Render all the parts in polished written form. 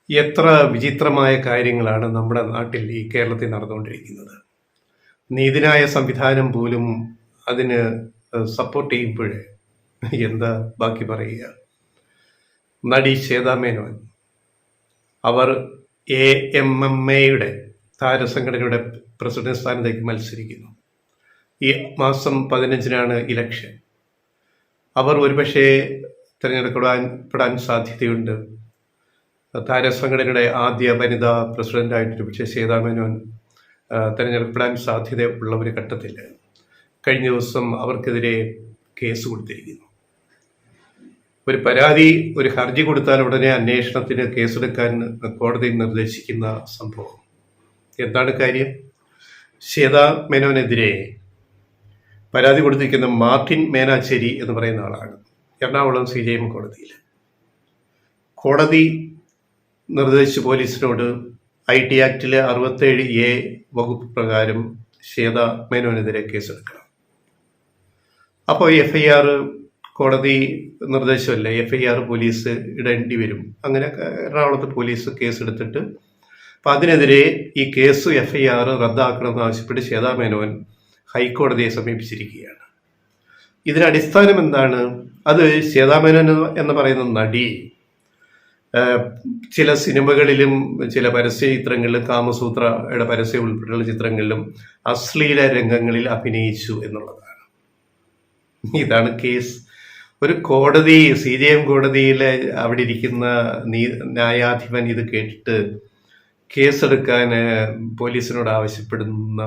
എത്ര വിചിത്രമായ കാര്യങ്ങളാണ് നമ്മുടെ നാട്ടിൽ ഈ കേരളത്തിൽ നടന്നുകൊണ്ടിരിക്കുന്നത്. നീതിന്യായ സംവിധാനം പോലും അതിന് സപ്പോർട്ട് ചെയ്യുമ്പോഴേ എന്താ ബാക്കി പറയുക. നടി ശ്വേതാ മേനോൻ, അവർ AMMA താരസംഘടനയുടെ പ്രസിഡന്റ് സ്ഥാനത്തേക്ക് മത്സരിക്കുന്നു. ഈ മാസം 15-നാണ് ഇലക്ഷൻ. അവർ ഒരുപക്ഷെ തിരഞ്ഞെടുക്കപ്പെടാൻ സാധ്യതയുണ്ട്. താരസംഘടനയുടെ ആദ്യ വനിതാ പ്രസിഡന്റായിട്ട് പക്ഷേ ശ്വേതാ മേനോൻ തിരഞ്ഞെടുക്കപ്പെടാൻ സാധ്യത ഉള്ള ഒരു ഘട്ടത്തിൽ കഴിഞ്ഞ ദിവസം അവർക്കെതിരെ കേസ് കൊടുത്തിരിക്കുന്നു. ഒരു പരാതി, ഒരു ഹർജി കൊടുത്താൽ ഉടനെ അന്വേഷണത്തിന് കേസെടുക്കാൻ കോടതി നിർദ്ദേശിക്കുന്ന സംഭവം. എന്താണ് കാര്യം? ശ്വേതാ മേനോനെതിരെ പരാതി കൊടുത്തിരിക്കുന്ന മാർട്ടിൻ മേനാച്ചേരി എന്ന് പറയുന്ന ആളാണ്. എറണാകുളം CJM കോടതിയിൽ. കോടതി നിർദ്ദേശിച്ച പോലീസിനോട് IT ആക്ടിലെ 67A വകുപ്പ് പ്രകാരം ശ്വേതാ മേനോനെതിരെ കേസെടുക്കണം. അപ്പോൾ FIR കോടതി നിർദ്ദേശമല്ലേ, FIR പോലീസ് ഇടേണ്ടി വരും. അങ്ങനെ എറണാകുളത്ത് പോലീസ് കേസെടുത്തിട്ട് അപ്പം അതിനെതിരെ ഈ കേസ് FIR റദ്ദാക്കണമെന്ന് ആവശ്യപ്പെട്ട് ശ്വേതാ മേനോൻ ഹൈക്കോടതിയെ സമീപിച്ചിരിക്കുകയാണ്. ഇതിനടിസ്ഥാനം എന്താണ്? അത് ശ്വേതാ മേനോൻ എന്ന് പറയുന്ന നടി ചില സിനിമകളിലും ചില പരസ്യ ചിത്രങ്ങളിലും കാമസൂത്രയുടെ പരസ്യം ഉൾപ്പെടെയുള്ള ചിത്രങ്ങളിലും അശ്ലീല രംഗങ്ങളിൽ അഭിനയിച്ചു എന്നുള്ളതാണ്. ഇതാണ് കേസ്. ഒരു കോടതി, CJM കോടതിയിലെ അവിടെ ഇരിക്കുന്ന ന്യായാധിപൻ ഇത് കേട്ടിട്ട് കേസെടുക്കാൻ പോലീസിനോട് ആവശ്യപ്പെടുന്ന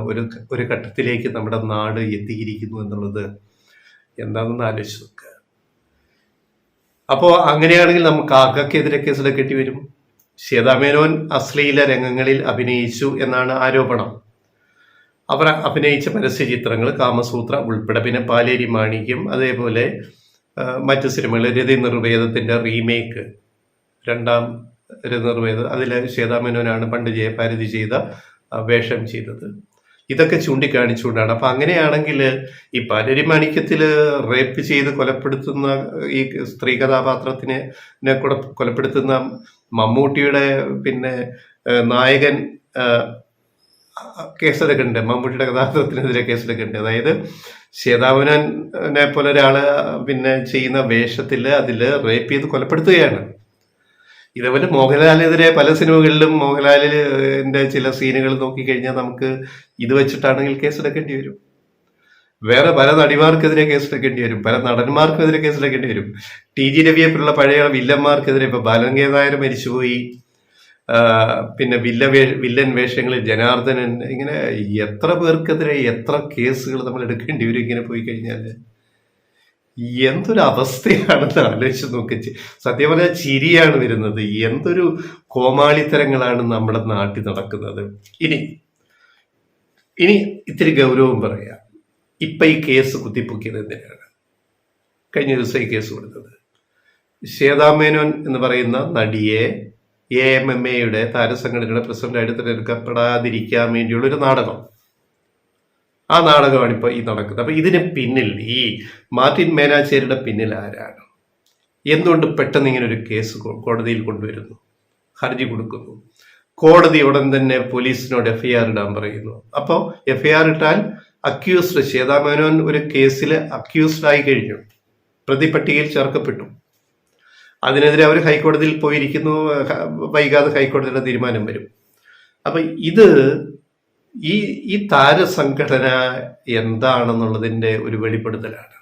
ഒരു ഘട്ടത്തിലേക്ക് നമ്മുടെ നാട് എത്തിയിരിക്കുന്നു എന്നുള്ളത് എന്താണെന്ന് ആലോചിച്ച് നോക്കുക. അപ്പോൾ അങ്ങനെയാണെങ്കിൽ നമുക്ക് ആർക്കൊക്കെതിരെ കേസെടുക്കേണ്ടി വരും? ശ്വേതാ മേനോൻ അശ്ലീല രംഗങ്ങളിൽ അഭിനയിച്ചു എന്നാണ് ആരോപണം. അവർ അഭിനയിച്ച പരസ്യ ചിത്രങ്ങൾ കാമസൂത്ര ഉൾപ്പെടെ, പിന്നെ പാലേരി മാണിക്യം, അതേപോലെ മറ്റ് സിനിമകൾ, രതി നിർവേദത്തിൻ്റെ റീമേക്ക്, രണ്ടാം രതി നിർവേദം, അതിൽ ശ്വേതാ മേനോനാണ് പണ്ട് ജയഭാരതി ചെയ്ത വേഷം ചെയ്തത്. ഇതൊക്കെ ചൂണ്ടിക്കാണിച്ചുകൊണ്ടാണ്. അപ്പം അങ്ങനെയാണെങ്കിൽ ഈ പാലേരി മാണിക്യത്തിൽ റേപ്പ് ചെയ്ത് കൊലപ്പെടുത്തുന്ന ഈ സ്ത്രീ കഥാപാത്രത്തിനെ കൊലപ്പെടുത്തുന്ന മമ്മൂട്ടിയുടെ പിന്നെ നായകൻ കേസെടുക്കണ്ടേ? മമ്മൂട്ടിയുടെ കഥാപാത്രത്തിനെതിരെ കേസെടുക്കണ്ടേ? അതായത് ശ്വേതാ മേനോനെ പോലെ ഒരാള് പിന്നെ ചെയ്യുന്ന വേഷത്തിൽ അതിൽ റേപ്പ് ചെയ്ത് കൊലപ്പെടുത്തുകയാണ്. ഇതേപോലെ മോഹൻലാലിനെതിരെ പല സിനിമകളിലും മോഹൻലാലിന്റെ ചില സീനുകൾ നോക്കിക്കഴിഞ്ഞാൽ നമുക്ക് ഇത് വെച്ചിട്ടാണെങ്കിൽ കേസെടുക്കേണ്ടി വരും. വേറെ പല നടിമാർക്കെതിരെ കേസെടുക്കേണ്ടി വരും, പല നടന്മാർക്കെതിരെ കേസെടുക്കേണ്ടി വരും. TG രവിയെ പോലുള്ള പഴയ വില്ലന്മാർക്കെതിരെ, ഇപ്പൊ ബാലഗംഗാധര നായർ മരിച്ചുപോയി, പിന്നെ വില്ലൻ വേഷങ്ങളിൽ ജനാർദ്ദനൻ, ഇങ്ങനെ എത്ര പേർക്കെതിരെ എത്ര കേസുകൾ നമ്മൾ എടുക്കേണ്ടി വരും ഇങ്ങനെ പോയി കഴിഞ്ഞാൽ. എന്തൊരു അവസ്ഥയാണെന്ന് ആലോചിച്ച് നോക്കിച്ച് സത്യം പറഞ്ഞാൽ ചിരിയാണ് വരുന്നത്. എന്തൊരു കോമാളിത്തരങ്ങളാണ് നമ്മുടെ നാട്ടിൽ നടക്കുന്നത്. ഇനി ഇത്തിരി ഗൗരവം പറയാം. ഇപ്പൊ ഈ കേസ് കുത്തിപ്പൊക്കിയത് എന്തിനാണ്? കഴിഞ്ഞ ദിവസം ഈ കേസ് കൊടുത്തത് ശ്വേതാ മേനോൻ എന്ന് പറയുന്ന നടിയെ AMMA താരസംഘടനയുടെ പ്രസിഡന്റായിട്ട് തിരഞ്ഞെടുക്കപ്പെടാതിരിക്കാൻ വേണ്ടിയുള്ള ഒരു നാടകം. ആ നാടകമാണ് ഇപ്പോൾ ഈ നടക്കുന്നത്. അപ്പൊ ഇതിന് പിന്നിൽ ഈ മാർട്ടിൻ മേനാച്ചേരിയുടെ പിന്നിൽ ആരാണ്? എന്തുകൊണ്ട് പെട്ടെന്ന് ഇങ്ങനെ ഒരു കേസ് കോടതിയിൽ കൊണ്ടുവരുന്നു, ഹർജി കൊടുക്കുന്നു? കോടതി ഉടൻ തന്നെ പോലീസിനോട് FIR ഇടാൻ പറയുന്നു. അപ്പോൾ FIR ഇട്ടാൽ അക്യൂസ്ഡ്, ശ്വേതാ മേനോൻ ഒരു കേസിൽ അക്യൂസ്ഡ് ആയി കഴിഞ്ഞു, പ്രതിപട്ടികയിൽ ചേർക്കപ്പെട്ടു. അതിനെതിരെ അവർ ഹൈക്കോടതിയിൽ പോയിരിക്കുന്നു. വൈകാതെ ഹൈക്കോടതിയുടെ തീരുമാനം വരും. അപ്പൊ ഇത് ഈ താരസംഘടന എന്താണെന്നുള്ളതിന്റെ ഒരു വെളിപ്പെടുത്തലാണ്.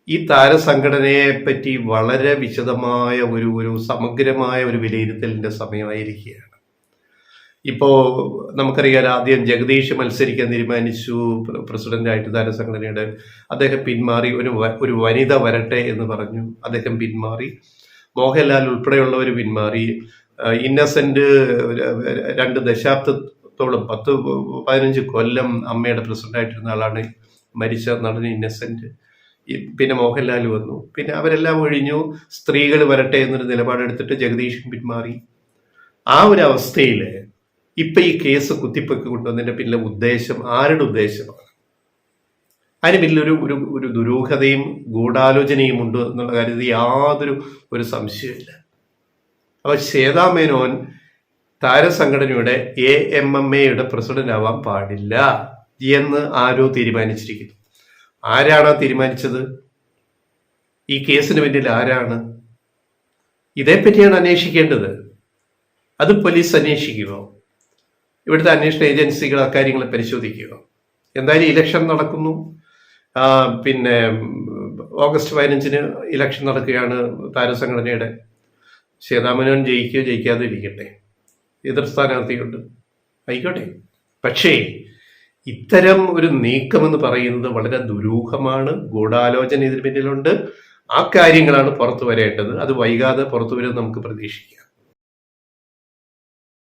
ഈ താരസംഘടനയെ പറ്റി വളരെ വിശദമായ ഒരു സമഗ്രമായ ഒരു വിലയിരുത്തലിന്റെ സമയമായിരിക്കുകയാണ്. ഇപ്പോ നമുക്കറിയാം, ആദ്യം ജഗദീഷ് മത്സരിക്കാൻ തീരുമാനിച്ചു പ്രസിഡന്റായിട്ട് താരസംഘടനയുടെ. അദ്ദേഹം പിന്മാറി. ഒരു വനിത വരട്ടെ എന്ന് പറഞ്ഞു, അദ്ദേഹം പിന്മാറി. മോഹൻലാൽ ഉൾപ്പെടെയുള്ളവർ പിന്മാറി. ഇന്നസെന്റ് 2 ദശാബ്ദത്തോളം 10-15 കൊല്ലം അമ്മയുടെ പ്രസിഡന്റായിട്ടിരുന്ന ആളാണ് മരിച്ച നടൻ ഇന്നസെന്റ്. പിന്നെ മോഹൻലാൽ വന്നു. പിന്നെ അവരെല്ലാം ഒഴിഞ്ഞു. സ്ത്രീകൾ വരട്ടെ എന്നൊരു നിലപാടെടുത്തിട്ട് ജഗദീഷും പിന്മാറി. ആ ഒരു അവസ്ഥയിൽ ഇപ്പൊ ഈ കേസ് കുത്തിപ്പൊക്കി കൊണ്ടുവന്നതിന്റെ പിന്നിലെ ഉദ്ദേശം, ആരുടെ ഉദ്ദേശമാണ്? അതിന് പിന്നിൽ ഒരു ദുരൂഹതയും ഗൂഢാലോചനയും ഉണ്ട് എന്നുള്ള കാര്യത്തിൽ യാതൊരു സംശയമില്ല. അപ്പൊ ശ്വേതാ മേനോൻ താരസംഘടനയുടെ AMMAയുടെ പ്രസിഡന്റ് ആവാൻ പാടില്ല എന്ന് ആരോ തീരുമാനിച്ചിരിക്കുന്നു. ആരാണ് തീരുമാനിച്ചത്? ഈ കേസിന് പിന്നിൽ ആരാണ്? ഇതേപ്പറ്റിയാണ് അന്വേഷിക്കേണ്ടത്. അത് പോലീസ് അന്വേഷിക്കുമോ? ഇവിടുത്തെ അന്വേഷണ ഏജൻസികൾ അക്കാര്യങ്ങൾ പരിശോധിക്കുക. എന്തായാലും ഇലക്ഷൻ നടക്കുന്നു. പിന്നെ ഓഗസ്റ്റ് 15-ന് ഇലക്ഷൻ നടക്കുകയാണ് താരസംഘടനയുടെ. ശ്വേതാ മേനോൻ ജയിക്കുകയോ ജയിക്കാതെ ഇരിക്കട്ടെ, എതിർ സ്ഥാനാർത്ഥിയുണ്ട്, ആയിക്കോട്ടെ. പക്ഷേ ഇത്തരം ഒരു നീക്കമെന്ന് പറയുന്നത് വളരെ ദുരൂഹമാണ്. ഗൂഢാലോചന ഇതിന് പിന്നിലുണ്ട്. ആ കാര്യങ്ങളാണ് പുറത്തു വരേണ്ടത്. അത് വൈകാതെ പുറത്തു വരും നമുക്ക് പ്രതീക്ഷിക്കാം.